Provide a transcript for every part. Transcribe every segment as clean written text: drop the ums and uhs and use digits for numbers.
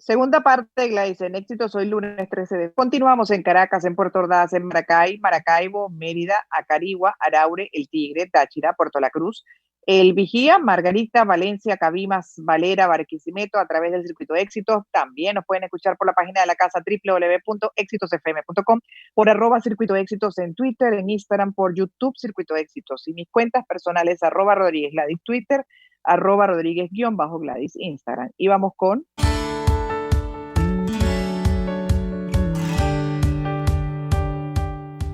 Segunda parte, Gladys, en Éxitos hoy lunes 13 de... Continuamos en Caracas, en Puerto Ordaz, en Maracay, Maracaibo, Mérida, Acarigua, Araure, El Tigre, Táchira, Puerto La Cruz, El Vigía, Margarita, Valencia, Cabimas, Valera, Barquisimeto, a través del Circuito de Éxitos. También nos pueden escuchar por la página de la casa www.exitosfm.com, por @Circuito de Éxitos en Twitter, en Instagram, por YouTube, Circuito de Éxitos. Y mis cuentas personales, @Rodríguez Gladys, Twitter, @Rodríguez_Gladys, Instagram. Y vamos con...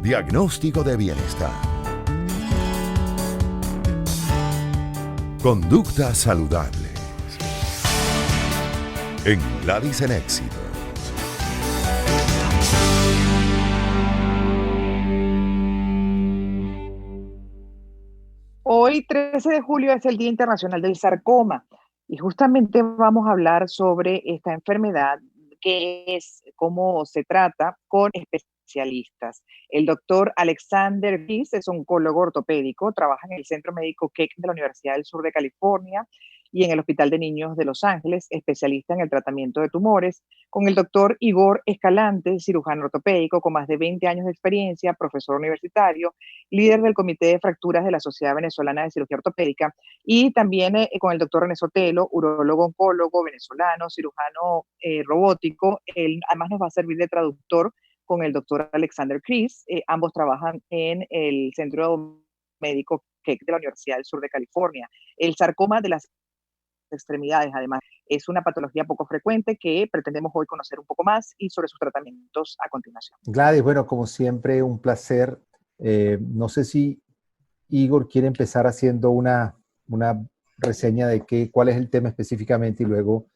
Diagnóstico de bienestar. Conductas saludables. En Gladys en Éxitos. Hoy, 13 de julio, es el Día Internacional del Sarcoma y justamente vamos a hablar sobre esta enfermedad, qué es, cómo se trata, con especialistas. El doctor Alexander Gis es oncólogo ortopédico, trabaja en el Centro Médico Keck de la Universidad del Sur de California y en el Hospital de Niños de Los Ángeles, especialista en el tratamiento de tumores, con el doctor Igor Escalante, cirujano ortopédico con más de 20 años de experiencia, profesor universitario, líder del Comité de Fracturas de la Sociedad Venezolana de Cirugía Ortopédica, y también con el doctor René Sotelo, urólogo oncólogo venezolano, cirujano robótico. Él además nos va a servir de traductor con el doctor Alexander Gis. Ambos trabajan en el Centro Médico Keck de la Universidad del Sur de California. El sarcoma de las extremidades, además, es una patología poco frecuente que pretendemos hoy conocer un poco más y sobre sus tratamientos a continuación. Gladys, bueno, como siempre, un placer. No sé si Igor quiere empezar haciendo una reseña de cuál es el tema específicamente y luego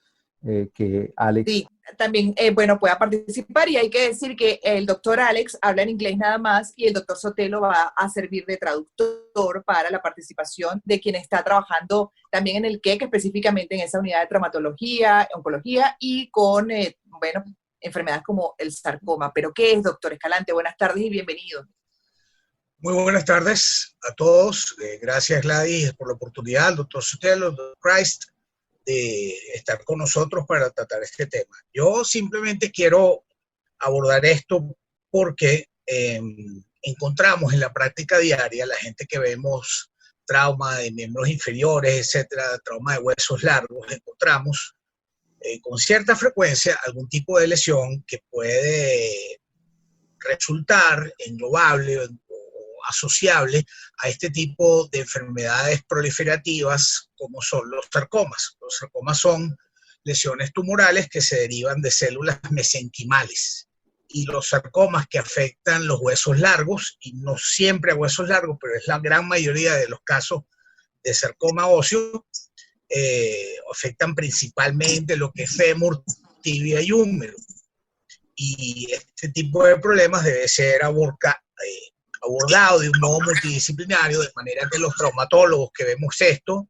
que Alex... Sí, también, bueno, pueda participar, y hay que decir que el doctor Alex habla en inglés nada más y el doctor Sotelo va a servir de traductor para la participación de quien está trabajando también en el Keck, específicamente en esa unidad de traumatología, oncología y con, bueno, enfermedades como el sarcoma. ¿Pero qué es, doctor Escalante? Buenas tardes y bienvenido. Muy buenas tardes a todos. Gracias, Gladys, por la oportunidad, al doctor Sotelo, al doctor Christ, de estar con nosotros para tratar este tema. Yo simplemente quiero abordar esto porque encontramos en la práctica diaria la gente que vemos trauma de miembros inferiores, etcétera, trauma de huesos largos, encontramos con cierta frecuencia algún tipo de lesión que puede resultar englobable o asociable a este tipo de enfermedades proliferativas como son los sarcomas. Los sarcomas son lesiones tumorales que se derivan de células mesenquimales. Y los sarcomas que afectan los huesos largos, y no siempre a huesos largos, pero es la gran mayoría de los casos de sarcoma óseo, afectan principalmente lo que es fémur, tibia y húmero. Y este tipo de problemas debe ser abordado de un modo multidisciplinario, de manera que los traumatólogos que vemos esto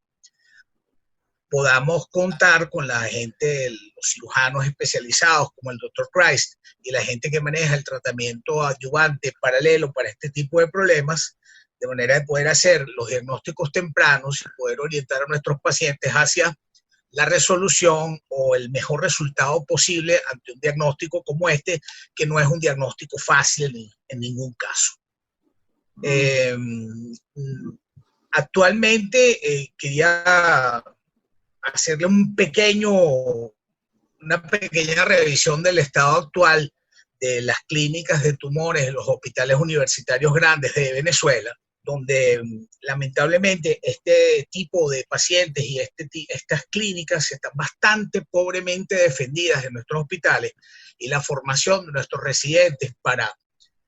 podamos contar con la gente, los cirujanos especializados como el Dr. Christ y la gente que maneja el tratamiento adyuvante paralelo para este tipo de problemas, de manera de poder hacer los diagnósticos tempranos y poder orientar a nuestros pacientes hacia la resolución o el mejor resultado posible ante un diagnóstico como este, que no es un diagnóstico fácil en ningún caso. Actualmente quería hacerle una pequeña revisión del estado actual de las clínicas de tumores en los hospitales universitarios grandes de Venezuela, donde lamentablemente este tipo de pacientes y estas clínicas están bastante pobremente defendidas en nuestros hospitales, y la formación de nuestros residentes para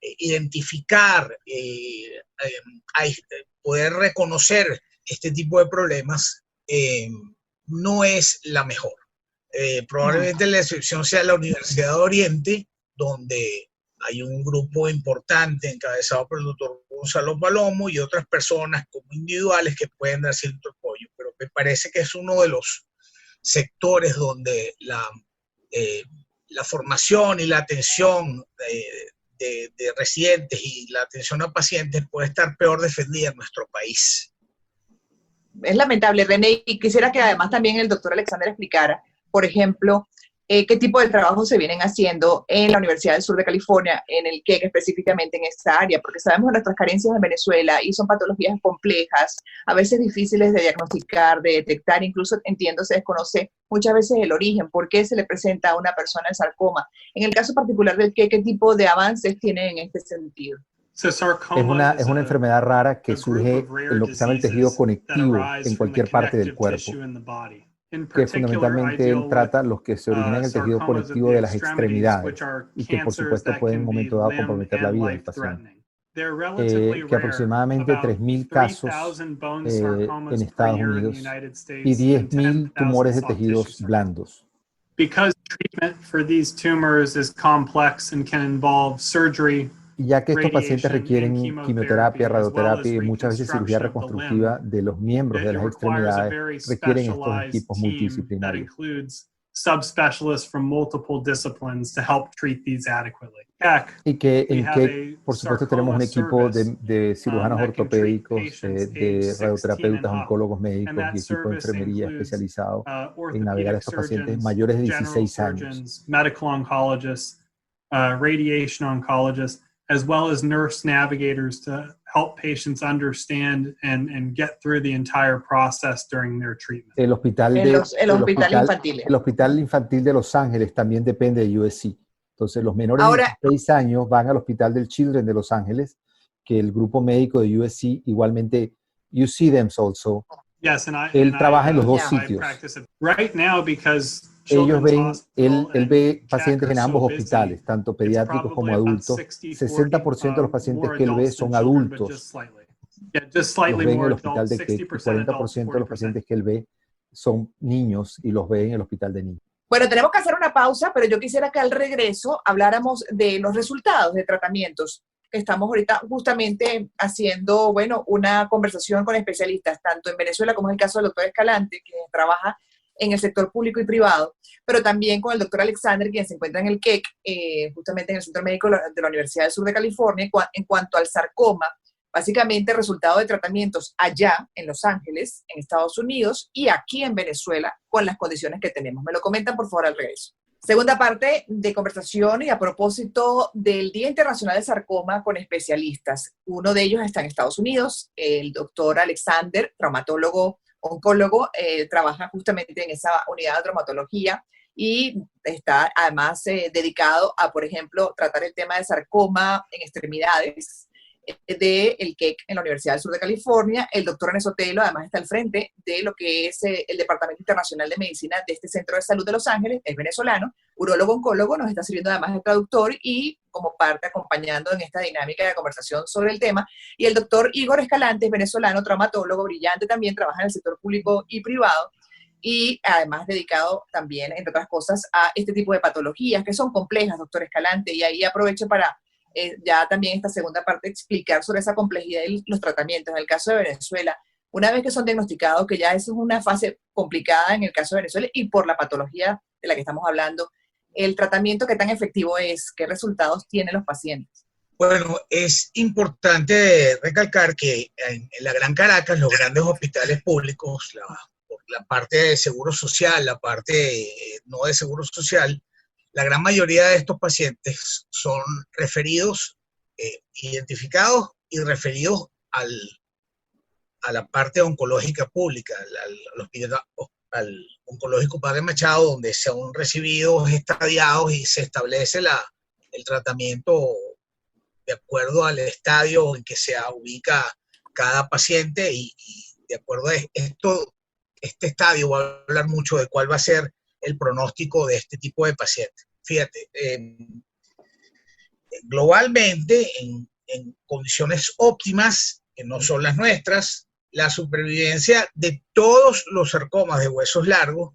identificar, poder reconocer este tipo de problemas no es la mejor. Probablemente la excepción sea la Universidad de Oriente, donde hay un grupo importante encabezado por el doctor Gonzalo Palomo y otras personas como individuales que pueden dar cierto apoyo, pero me parece que es uno de los sectores donde la formación y la atención de residentes y la atención a pacientes puede estar peor defendida en nuestro país. Es lamentable, René, y quisiera que además también el doctor Alexander explicara, por ejemplo, qué tipo de trabajo se vienen haciendo en la Universidad del Sur de California, en el QEC específicamente en esta área, porque sabemos de nuestras carencias en Venezuela y son patologías complejas, a veces difíciles de diagnosticar, de detectar, incluso entiendo se desconoce muchas veces el origen, por qué se le presenta a una persona el sarcoma. En el caso particular del QEC, ¿qué tipo de avances tienen en este sentido? Es una enfermedad rara que surge en lo que se llama el tejido conectivo en cualquier parte del cuerpo, que fundamentalmente él trata los que se originan en el tejido conectivo de las extremidades y que por supuesto pueden en un momento dado comprometer la vida del paciente. Que aproximadamente 3.000 casos en Estados Unidos y 10.000 tumores de tejidos blandos. Because treatment for these tumors is complex and can involve surgery, Y ya que estos pacientes requieren quimioterapia, radioterapia y muchas veces cirugía reconstructiva de los miembros de las extremidades, requieren estos equipos multidisciplinarios. Subspecialists from multiple disciplines to help treat these adequately. Y que en que, por supuesto, tenemos un equipo de cirujanos ortopédicos, de radioterapeutas, oncólogos médicos y equipo de enfermería especializado en navegar a estos pacientes mayores de 16 años. Medical oncologists, radiation oncologists, as well as nurse navigators to help patients understand and get through the entire process during their treatment. El hospital infantil de Los Ángeles también depende de USC. Entonces, los menores de 16 años van al hospital del Children de Los Ángeles, que el grupo médico de USC igualmente, you see them also. Yes, él trabaja en los dos sitios. Right now, because ellos ven, él ve pacientes en ambos hospitales, tanto pediátricos como adultos. 60% de los pacientes que él ve son adultos. Los ven en el hospital de Keck, y 40% de los pacientes que él ve son niños y los ve en el hospital de niños. Bueno, tenemos que hacer una pausa, pero yo quisiera que al regreso habláramos de los resultados de tratamientos. Estamos ahorita justamente haciendo, bueno, una conversación con especialistas, tanto en Venezuela como es el caso del doctor Escalante, que trabaja en el sector público y privado, pero también con el doctor Alexander, quien se encuentra en el QEC, justamente en el Centro Médico de la Universidad del Sur de California, en cuanto al sarcoma, básicamente resultado de tratamientos allá en Los Ángeles, en Estados Unidos, y aquí en Venezuela, con las condiciones que tenemos. Me lo comentan, por favor, al regreso. Segunda parte de conversación y a propósito del Día Internacional del Sarcoma con especialistas. Uno de ellos está en Estados Unidos, el doctor Alexander, traumatólogo oncólogo, trabaja justamente en esa unidad de traumatología y está además dedicado a, por ejemplo, tratar el tema de sarcoma en extremidades del QEC en la Universidad del Sur de California. El doctor René Sotelo además está al frente de lo que es el Departamento Internacional de Medicina de este Centro de Salud de Los Ángeles, es venezolano, urólogo oncólogo, nos está sirviendo además de traductor y como parte acompañando en esta dinámica de conversación sobre el tema. Y el doctor Igor Escalante es venezolano, traumatólogo, brillante también, trabaja en el sector público y privado y además dedicado también, entre otras cosas, a este tipo de patologías que son complejas, doctor Escalante, y ahí aprovecho para ya también esta segunda parte explicar sobre esa complejidad de los tratamientos. En el caso de Venezuela, una vez que son diagnosticados, que ya eso es una fase complicada en el caso de Venezuela y por la patología de la que estamos hablando, el tratamiento, ¿qué tan efectivo es? ¿Qué resultados tienen los pacientes? Bueno, es importante recalcar que en la Gran Caracas, los grandes hospitales públicos, la parte de seguro social, la parte no de seguro social, la gran mayoría de estos pacientes son referidos, identificados y referidos a la parte oncológica pública, al oncológico Padre Machado, donde son recibidos, estadiados y se establece el tratamiento de acuerdo al estadio en que se ubica cada paciente y de acuerdo a este estadio va a hablar mucho de cuál va a ser el pronóstico de este tipo de pacientes. Fíjate, globalmente, en condiciones óptimas, que no son las nuestras, la supervivencia de todos los sarcomas de huesos largos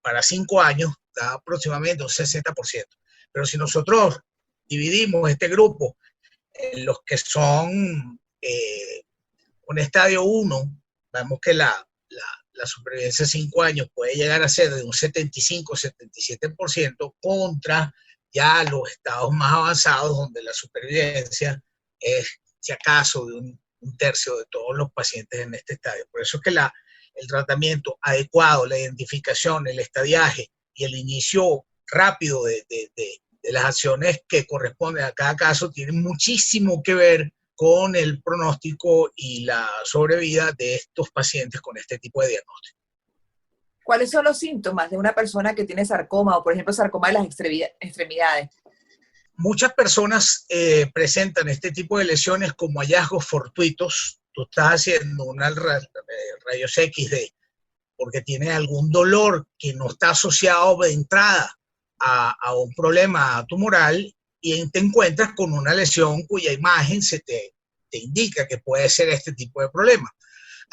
para 5 años da aproximadamente un 60%. Pero si nosotros dividimos este grupo en los que son un estadio 1, vemos que la supervivencia de 5 años puede llegar a ser de un 75-77% contra ya los estados más avanzados donde la supervivencia es, si acaso, de un tercio de todos los pacientes en este estadio. Por eso es que el tratamiento adecuado, la identificación, el estadiaje y el inicio rápido de las acciones que corresponden a cada caso tiene muchísimo que ver con el pronóstico y la sobrevida de estos pacientes con este tipo de diagnóstico. ¿Cuáles son los síntomas de una persona que tiene sarcoma o, por ejemplo, sarcoma de las extremidades? Muchas personas presentan este tipo de lesiones como hallazgos fortuitos. Tú estás haciendo una rayos X porque tiene algún dolor que no está asociado de entrada a un problema tumoral y te encuentras con una lesión cuya imagen te indica que puede ser este tipo de problema.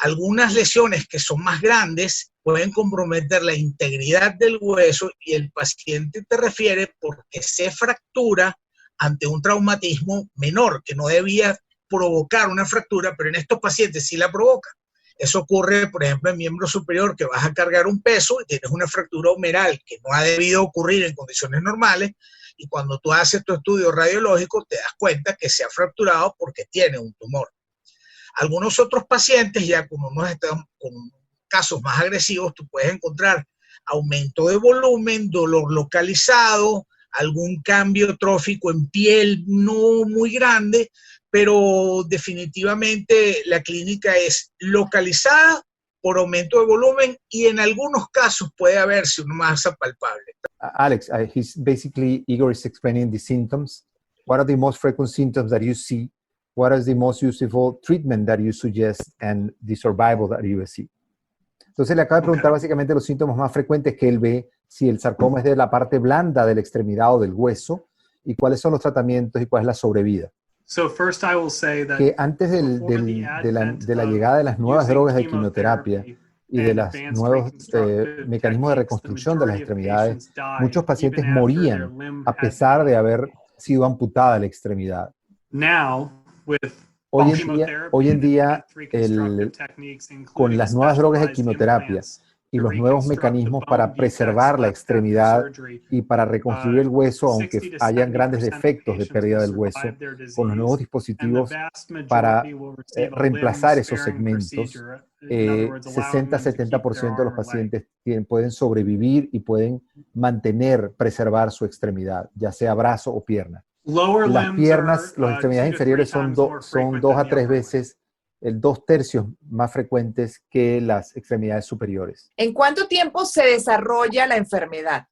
Algunas lesiones que son más grandes pueden comprometer la integridad del hueso y el paciente te refiere porque se fractura ante un traumatismo menor que no debía provocar una fractura, pero en estos pacientes sí la provoca. Eso ocurre, por ejemplo, en miembro superior, que vas a cargar un peso y tienes una fractura humeral que no ha debido ocurrir en condiciones normales, y cuando tú haces tu estudio radiológico te das cuenta que se ha fracturado porque tiene un tumor. Algunos otros pacientes, ya con casos más agresivos, tú puedes encontrar aumento de volumen, dolor localizado, algún cambio trófico en piel no muy grande, pero definitivamente la clínica es localizada por aumento de volumen y en algunos casos puede haberse una masa palpable. Alex, Igor is explaining the symptoms. What are the most frequent symptoms that you see? What is the most useful treatment that you suggest and the survival that you see? Entonces le acaba de preguntar básicamente los síntomas más frecuentes que él ve, si el sarcoma es de la parte blanda de la extremidad o del hueso, y cuáles son los tratamientos y cuál es la sobrevida. So first I will say that que antes de la llegada de las nuevas drogas de quimioterapia y de los nuevos mecanismos de reconstrucción de las extremidades, muchos pacientes morían a pesar de haber sido amputada la extremidad. Hoy en día con las nuevas drogas de quimioterapia y los nuevos mecanismos para preservar la extremidad y para reconstruir el hueso, aunque hayan grandes defectos de pérdida del hueso, con los nuevos dispositivos para reemplazar esos segmentos, 60-70% de los pacientes pueden sobrevivir y pueden preservar su extremidad, ya sea brazo o pierna. Las piernas, las extremidades inferiores son 2 a 3 veces, 2/3 más frecuentes que las extremidades superiores. ¿En cuánto tiempo se desarrolla la enfermedad?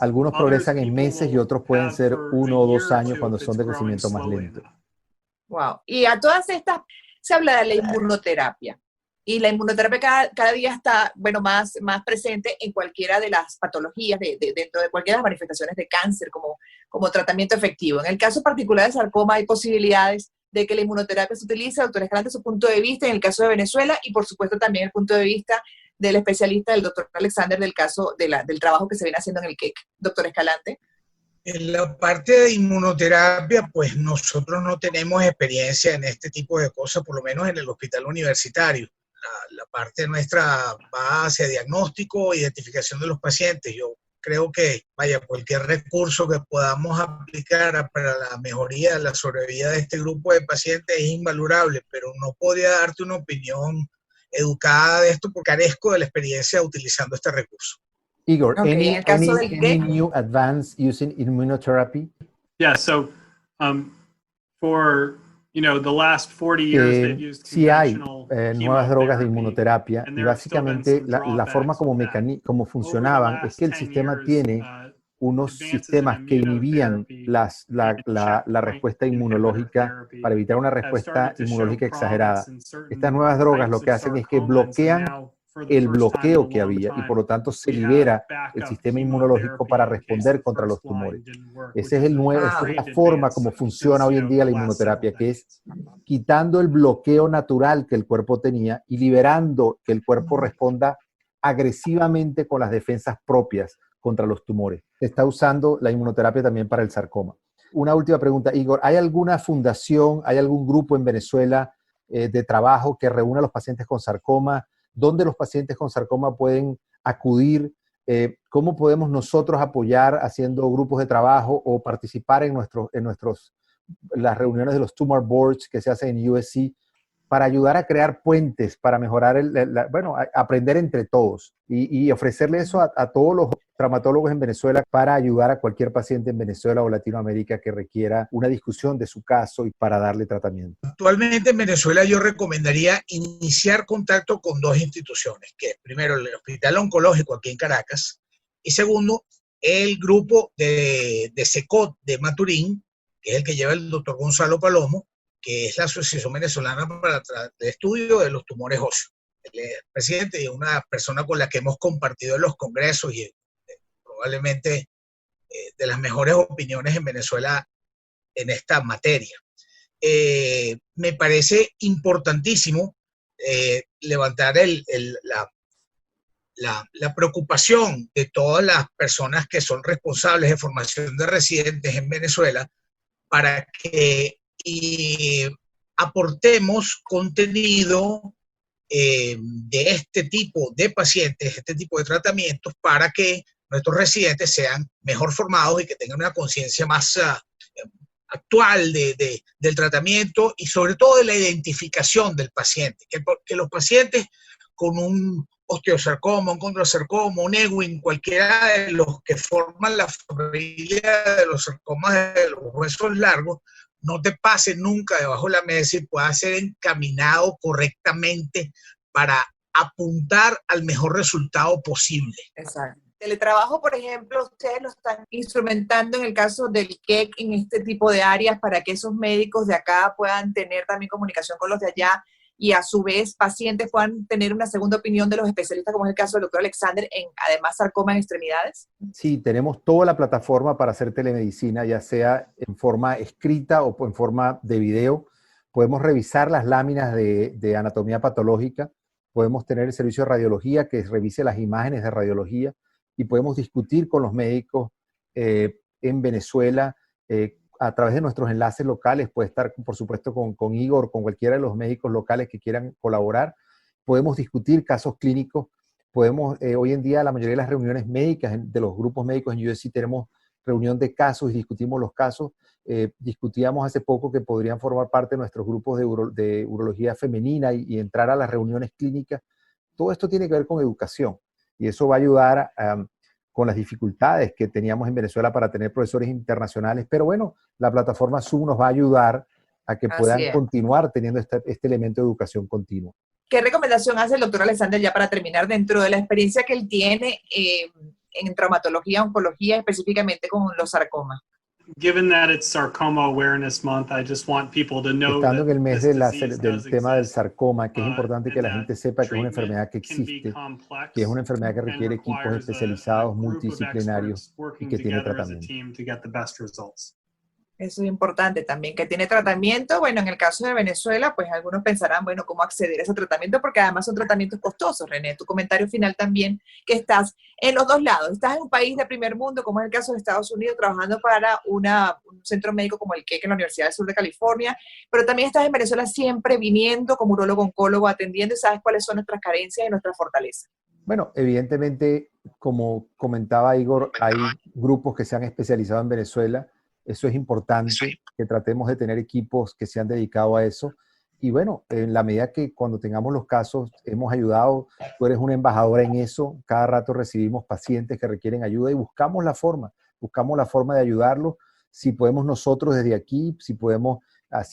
Algunos progresan en meses y otros pueden ser 1 o 2 años cuando son de crecimiento más lento. Wow. Y a todas estas se habla de la inmunoterapia. Y la inmunoterapia cada día está, más presente en cualquiera de las patologías, dentro de cualquiera de las manifestaciones de cáncer como tratamiento efectivo. En el caso particular de sarcoma hay posibilidades de que la inmunoterapia se utilice. Doctor Escalante, su punto de vista en el caso de Venezuela y por supuesto también el punto de vista del especialista, del doctor Alexander, del caso del trabajo que se viene haciendo en el CEC. Doctor Escalante. En la parte de inmunoterapia, pues nosotros no tenemos experiencia en este tipo de cosas, por lo menos en el hospital universitario. La parte nuestra va hacia diagnóstico e identificación de los pacientes. Yo creo que, cualquier recurso que podamos aplicar para la mejoría de la sobrevida de este grupo de pacientes es invalorable, pero no podría darte una opinión educada de esto porque carezco de la experiencia utilizando este recurso. Igor, any new advance using immunotherapy? Yeah, so for the last 40 years they've used sí hay nuevas drogas de inmunoterapia y básicamente la forma como funcionaban es que el sistema tiene unos sistemas que inhibían la respuesta inmunológica para evitar una respuesta inmunológica exagerada. Estas nuevas drogas lo que hacen es que bloquean el bloqueo que había y por lo tanto se libera el sistema inmunológico para responder contra los tumores. Esa es la forma como funciona hoy en día la inmunoterapia, que es quitando el bloqueo natural que el cuerpo tenía y liberando que el cuerpo responda agresivamente con las defensas propias contra los tumores. Se está usando la inmunoterapia también para el sarcoma. Una última pregunta, Igor. ¿Hay alguna fundación, hay algún grupo en Venezuela de trabajo que reúna a los pacientes con sarcoma? ¿Dónde los pacientes con sarcoma pueden acudir? ¿Cómo podemos nosotros apoyar haciendo grupos de trabajo o participar en las reuniones de los tumor boards que se hacen en USC? para ayudar a crear puentes, para mejorar, aprender entre todos y ofrecerle eso a todos los traumatólogos en Venezuela para ayudar a cualquier paciente en Venezuela o Latinoamérica que requiera una discusión de su caso y para darle tratamiento. Actualmente en Venezuela yo recomendaría iniciar contacto con dos instituciones, que es primero el Hospital Oncológico aquí en Caracas y segundo el grupo de SECOT de Maturín, que es el que lleva el doctor Gonzalo Palomo, que es la Asociación Venezolana para el Estudio de los Tumores Óseos. Él es presidente y una persona con la que hemos compartido en los congresos y probablemente de las mejores opiniones en Venezuela en esta materia. Me parece importantísimo levantar la preocupación de todas las personas que son responsables de formación de residentes en Venezuela para que aportemos contenido de este tipo de pacientes, este tipo de tratamientos, para que nuestros residentes sean mejor formados y que tengan una conciencia más actual del tratamiento y sobre todo de la identificación del paciente. Que los pacientes con un osteosarcoma, un condrosarcoma, un Ewing, cualquiera de los que forman la familia de los sarcomas de los huesos largos, no te pase nunca debajo de la mesa y pueda ser encaminado correctamente para apuntar al mejor resultado posible. Exacto. Teletrabajo, por ejemplo, ustedes lo están instrumentando en el caso del KEC en este tipo de áreas para que esos médicos de acá puedan tener también comunicación con los de allá y a su vez pacientes puedan tener una segunda opinión de los especialistas, como es el caso del doctor Alexander, en además sarcoma en extremidades. Sí, tenemos toda la plataforma para hacer telemedicina, ya sea en forma escrita o en forma de video. Podemos revisar las láminas de anatomía patológica, podemos tener el servicio de radiología que revise las imágenes de radiología y podemos discutir con los médicos en Venezuela a través de nuestros enlaces locales. Puede estar, por supuesto, con Igor, con cualquiera de los médicos locales que quieran colaborar. Podemos discutir casos clínicos. Podemos, hoy en día, la mayoría de las reuniones médicas de los grupos médicos en USC tenemos reunión de casos y discutimos los casos. Discutíamos hace poco que podrían formar parte de nuestros grupos de urología femenina y entrar a las reuniones clínicas. Todo esto tiene que ver con educación y eso va a ayudar con las dificultades que teníamos en Venezuela para tener profesores internacionales. Pero bueno, la plataforma Zoom nos va a ayudar a que puedan continuar teniendo este elemento de educación continua. ¿Qué recomendación hace el doctor Alexander ya para terminar dentro de la experiencia que él tiene en traumatología, oncología, específicamente con los sarcomas? Given that it's Sarcoma Awareness Month, I just want people to know Estando en el mes del tema del exist. sarcoma, que es importante que la gente sepa que es una enfermedad que existe, que es una enfermedad que requiere equipos especializados, multidisciplinarios y que tiene tratamiento. Eso es importante también, que tiene tratamiento. Bueno, en el caso de Venezuela, pues algunos pensarán, bueno, ¿cómo acceder a ese tratamiento? Porque además son tratamientos costosos. René, tu comentario final también, que estás en los dos lados. Estás en un país de primer mundo, como es el caso de Estados Unidos, trabajando para un centro médico como el KEC en la Universidad del Sur de California, pero también estás en Venezuela siempre viniendo como urólogo oncólogo, atendiendo, y sabes cuáles son nuestras carencias y nuestras fortalezas. Bueno, evidentemente, como comentaba Igor, hay grupos que se han especializado en Venezuela. Eso es importante, que tratemos de tener equipos que se han dedicado a eso. Y bueno, en la medida que cuando tengamos los casos, hemos ayudado, tú eres una embajadora en eso, cada rato recibimos pacientes que requieren ayuda y buscamos la forma de ayudarlos. Si podemos nosotros desde aquí, si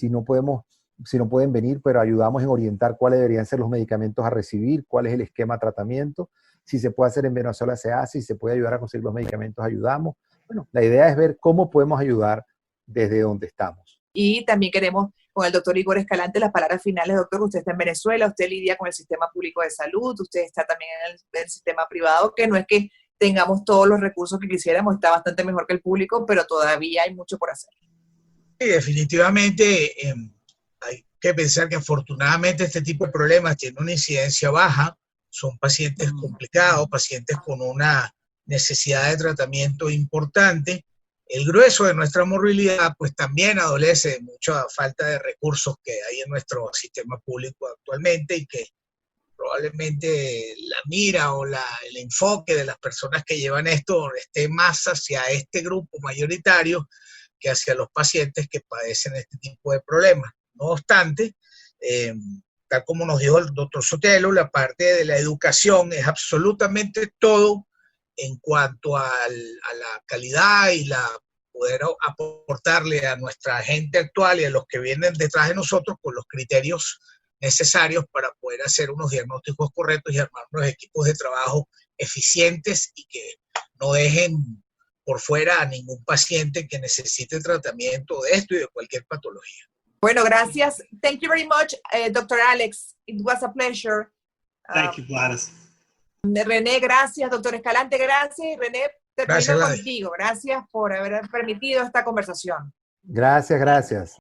no pueden venir, pero ayudamos en orientar cuáles deberían ser los medicamentos a recibir, cuál es el esquema de tratamiento. Si se puede hacer en Venezuela, se hace. Si se puede ayudar a conseguir los medicamentos, ayudamos. Bueno, la idea es ver cómo podemos ayudar desde donde estamos. Y también queremos, con el doctor Igor Escalante, las palabras finales. Doctor, usted está en Venezuela, usted lidia con el sistema público de salud, usted está también en el sistema privado, que no es que tengamos todos los recursos que quisiéramos, está bastante mejor que el público, pero todavía hay mucho por hacer. Sí, definitivamente hay que pensar que afortunadamente este tipo de problemas tienen una incidencia baja, son pacientes complicados, pacientes con una necesidad de tratamiento importante. El grueso de nuestra morbilidad pues también adolece de mucha falta de recursos que hay en nuestro sistema público actualmente y que probablemente la mira o el enfoque de las personas que llevan esto esté más hacia este grupo mayoritario que hacia los pacientes que padecen este tipo de problemas. No obstante, tal como nos dijo el doctor Sotelo, la parte de la educación es absolutamente todo en cuanto a la calidad y la poder aportarle a nuestra gente actual y a los que vienen detrás de nosotros con los criterios necesarios para poder hacer unos diagnósticos correctos y armar unos equipos de trabajo eficientes y que no dejen por fuera a ningún paciente que necesite tratamiento de esto y de cualquier patología. Bueno, gracias. Thank you very much, Dr. Alex. It was a pleasure. Thank you, Gladys. René, gracias. Doctor Escalante, gracias. Y René, termino contigo. Gracias por haber permitido esta conversación. Gracias, gracias.